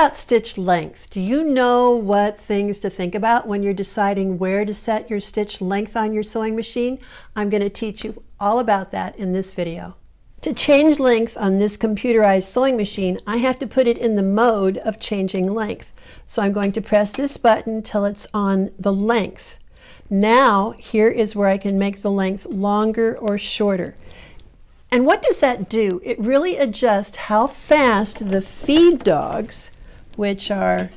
about stitch length? Do you know what things to think about when you're deciding where to set your stitch length on your sewing machine? I'm going to teach you all about that in this video. To change length on this computerized sewing machine, I have to put it in the mode of changing length. So I'm going to press this button till it's on the length. Now, here is where I can make the length longer or shorter. And what does that do? It really adjusts how fast the feed dogs, which are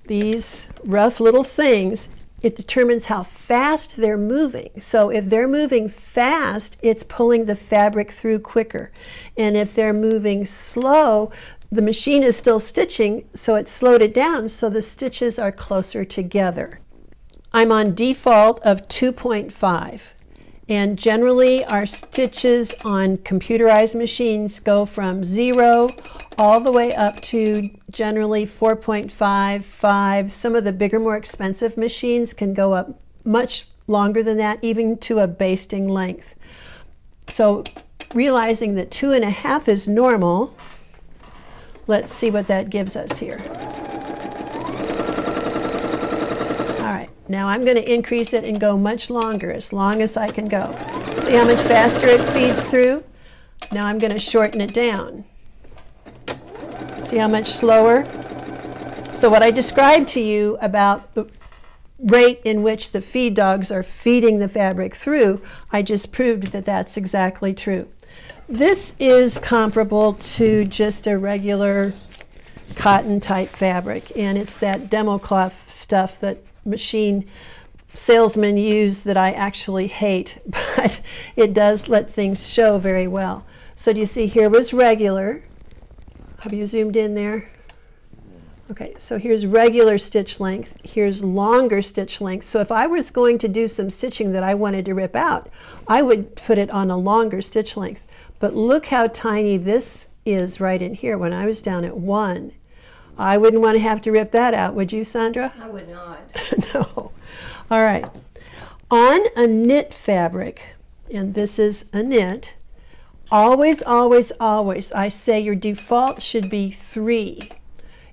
these rough little things, it determines how fast they're moving. So if they're moving fast, it's pulling the fabric through quicker. And if they're moving slow, the machine is still stitching, so it slowed it down so the stitches are closer together. I'm on default of 2.5. And generally our stitches on computerized machines go from 0 all the way up to generally 4.5, 5. Some of the bigger, more expensive machines can go up much longer than that, even to a basting length. So realizing that 2.5 is normal, let's see what that gives us here. Now I'm going to increase it and go much longer, as long as I can go. See how much faster it feeds through? Now I'm going to shorten it down. See how much slower? So what I described to you about the rate in which the feed dogs are feeding the fabric through, I just proved that that's exactly true. This is comparable to just a regular cotton type fabric, and it's that demo cloth stuff that machine salesmen use that I actually hate, but it does let things show very well. So do you see here was regular? Have you zoomed in there? Okay, so here's regular stitch length, here's longer stitch length. So if I was going to do some stitching that I wanted to rip out, I would put it on a longer stitch length. But look how tiny this is right in here when I was down at 1. I wouldn't want to have to rip that out, would you, Sandra? I would not. No. All right. On a knit fabric, and this is a knit, always, always, always, I say your default should be 3.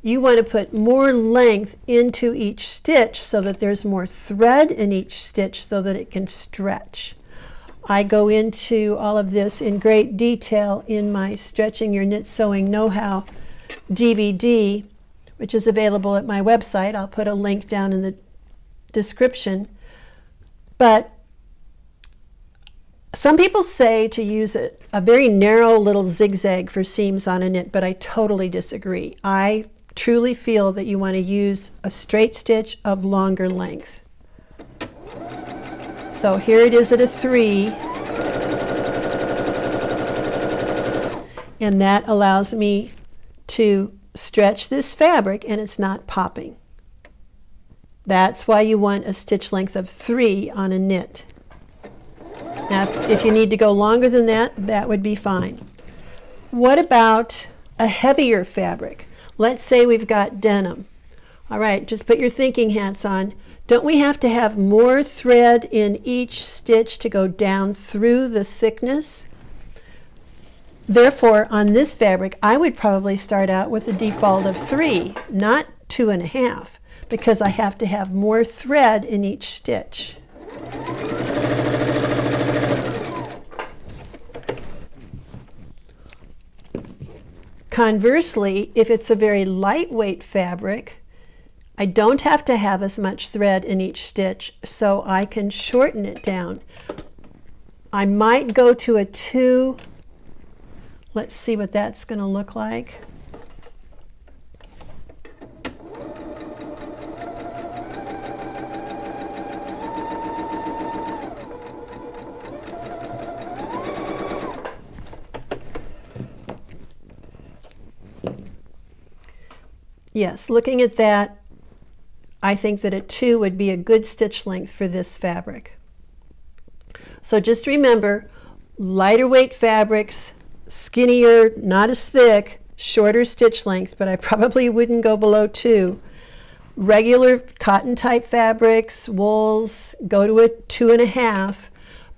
You want to put more length into each stitch so that there's more thread in each stitch so that it can stretch. I go into all of this in great detail in my Stretching Your Knit Sewing Know-How DVD, which is available at my website. I'll put a link down in the description. But some people say to use a very narrow little zigzag for seams on a knit, but I totally disagree. I truly feel that you want to use a straight stitch of longer length. So here it is at a 3. And that allows me to stretch this fabric and it's not popping. That's why you want a stitch length of 3 on a knit. Now if you need to go longer than that, that would be fine. What about a heavier fabric? Let's say we've got denim. All right, just put your thinking hats on. Don't we have to have more thread in each stitch to go down through the thickness? Therefore, on this fabric, I would probably start out with a default of 3, not 2.5, because I have to have more thread in each stitch. Conversely, if it's a very lightweight fabric, I don't have to have as much thread in each stitch, so I can shorten it down. I might go to a 2. Let's see what that's going to look like. Yes, looking at that, I think that a 2 would be a good stitch length for this fabric. So just remember, lighter weight fabrics, skinnier, not as thick, shorter stitch length, but I probably wouldn't go below 2. Regular cotton type fabrics, wools, go to a 2.5.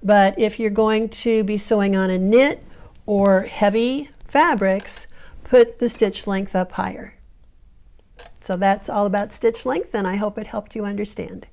But if you're going to be sewing on a knit or heavy fabrics, put the stitch length up higher. So that's all about stitch length, and I hope it helped you understand.